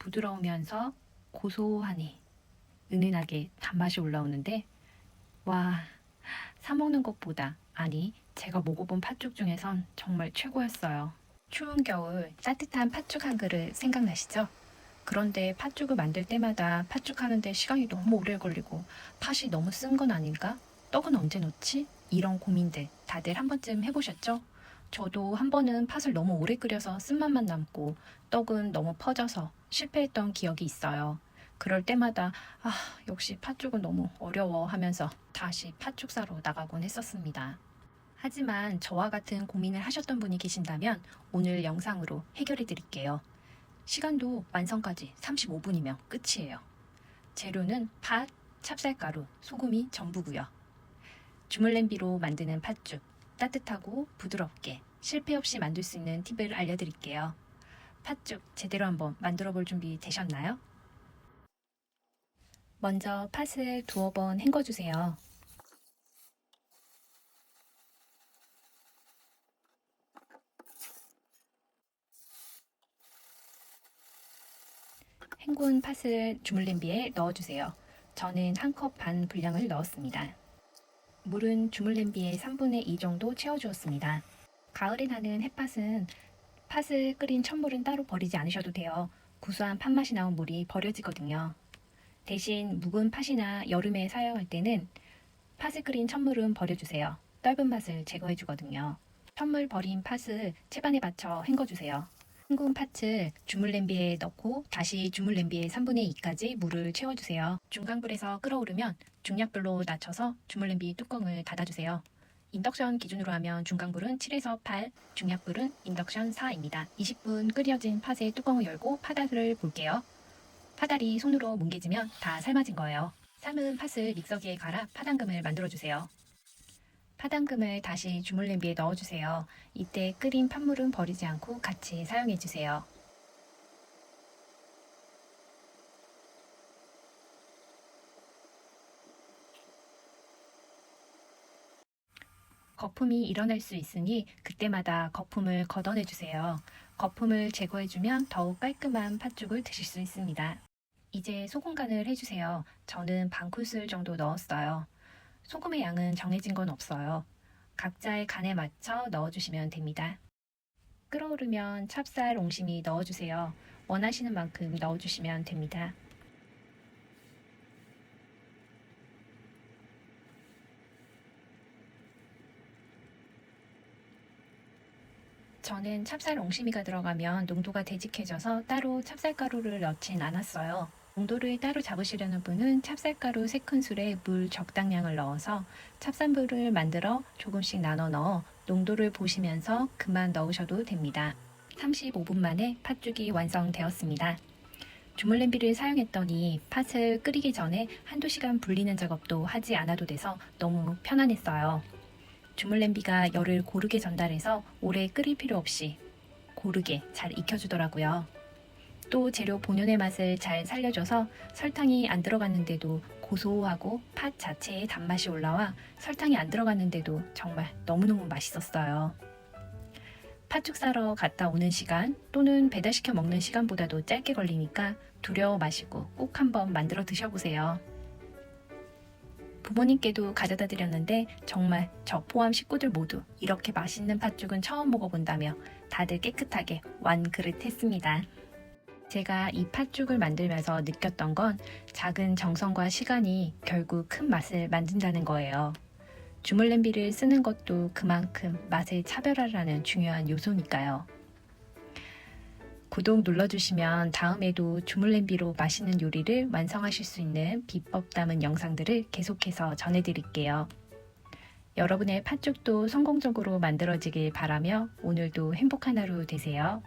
부드러우면서 고소하니 은은하게 단맛이 올라오는데, 와, 사 먹는 것보다, 아니, 제가 먹어본 팥죽 중에선 정말 최고였어요. 추운 겨울 따뜻한 팥죽 한 그릇 생각나시죠? 그런데 팥죽을 만들 때마다 팥죽 하는데 시간이 너무 오래 걸리고 팥이 너무 쓴 건 아닌가? 떡은 언제 넣지? 이런 고민들 다들 한 번쯤 해보셨죠? 저도 한 번은 팥을 너무 오래 끓여서 쓴맛만 남고 떡은 너무 퍼져서 실패했던 기억이 있어요. 그럴 때마다 역시 팥죽은 너무 어려워 하면서 다시 팥죽 사러 나가곤 했었습니다. 하지만 저와 같은 고민을 하셨던 분이 계신다면 오늘 영상으로 해결해 드릴게요. 시간도 완성까지 35분이면 끝이에요. 재료는 팥, 찹쌀가루, 소금이 전부고요. 주물냄비로 만드는 팥죽, 따뜻하고 부드럽게 실패 없이 만들 수 있는 팁을 알려드릴게요. 팥죽 제대로 한번 만들어 볼 준비 되셨나요? 먼저 팥을 두어 번 헹궈주세요. 헹군 팥을 주물냄비에 넣어주세요. 저는 1컵 반 분량을 넣었습니다. 물은 주물냄비에 3분의 2 정도 채워주었습니다. 가을에 나는 햇팥은 팥을 끓인 찬물은 따로 버리지 않으셔도 돼요. 구수한 팥맛이 나온 물이 버려지거든요. 대신 묵은 팥이나 여름에 사용할 때는 팥을 끓인 찬물은 버려주세요. 떫은 맛을 제거해주거든요. 찬물 버린 팥을 채반에 받쳐 헹궈주세요. 헹군 팥을 주물냄비에 넣고 다시 주물냄비에 3분의 2까지 물을 채워주세요. 중강불에서 끓어오르면 중약불로 낮춰서 주물냄비 뚜껑을 닫아주세요. 인덕션 기준으로 하면 중강불은 7에서 8, 중약불은 인덕션 4입니다. 20분 끓여진 팥의 뚜껑을 열고 팥알을 볼게요. 팥알이 손으로 뭉개지면 다 삶아진 거예요. 삶은 팥을 믹서기에 갈아 팥앙금을 만들어주세요. 팥앙금을 다시 주물냄비에 넣어주세요. 이때 끓인 팥물은 버리지 않고 같이 사용해주세요. 거품이 일어날 수 있으니 그때마다 거품을 걷어내주세요. 거품을 제거해주면 더욱 깔끔한 팥죽을 드실 수 있습니다. 이제 소금 간을 해주세요. 저는 반 큰술 정도 넣었어요. 소금의 양은 정해진 건 없어요. 각자의 간에 맞춰 넣어주시면 됩니다. 끓어오르면 찹쌀 옹심이 넣어주세요. 원하시는 만큼 넣어주시면 됩니다. 저는 찹쌀 옹심이가 들어가면 농도가 되직해져서 따로 찹쌀가루를 넣진 않았어요. 농도를 따로 잡으시려는 분은 찹쌀가루 3큰술에 물 적당량을 넣어서 찹쌀물을 만들어 조금씩 나눠 넣어 농도를 보시면서 그만 넣으셔도 됩니다. 35분 만에 팥죽이 완성되었습니다. 주물냄비를 사용했더니 팥을 끓이기 전에 한두 시간 불리는 작업도 하지 않아도 돼서 너무 편안했어요. 주물냄비가 열을 고르게 전달해서 오래 끓일 필요 없이 고르게 잘 익혀주더라고요. 또 재료 본연의 맛을 잘 살려줘서 설탕이 안 들어갔는데도 고소하고 팥 자체의 단맛이 올라와 설탕이 안 들어갔는데도 정말 너무너무 맛있었어요. 팥죽 사러 갔다 오는 시간 또는 배달시켜 먹는 시간보다도 짧게 걸리니까 두려워 마시고 꼭 한번 만들어 드셔보세요. 부모님께도 가져다 드렸는데 정말 저 포함 식구들 모두 이렇게 맛있는 팥죽은 처음 먹어본다며 다들 깨끗하게 완그릇 했습니다. 제가 이 팥죽을 만들면서 느꼈던 건 작은 정성과 시간이 결국 큰 맛을 만든다는 거예요. 주물냄비를 쓰는 것도 그만큼 맛을 차별화하는 중요한 요소니까요. 구독 눌러주시면 다음에도 주물냄비로 맛있는 요리를 완성하실 수 있는 비법 담은 영상들을 계속해서 전해드릴게요. 여러분의 팥죽도 성공적으로 만들어지길 바라며 오늘도 행복한 하루 되세요.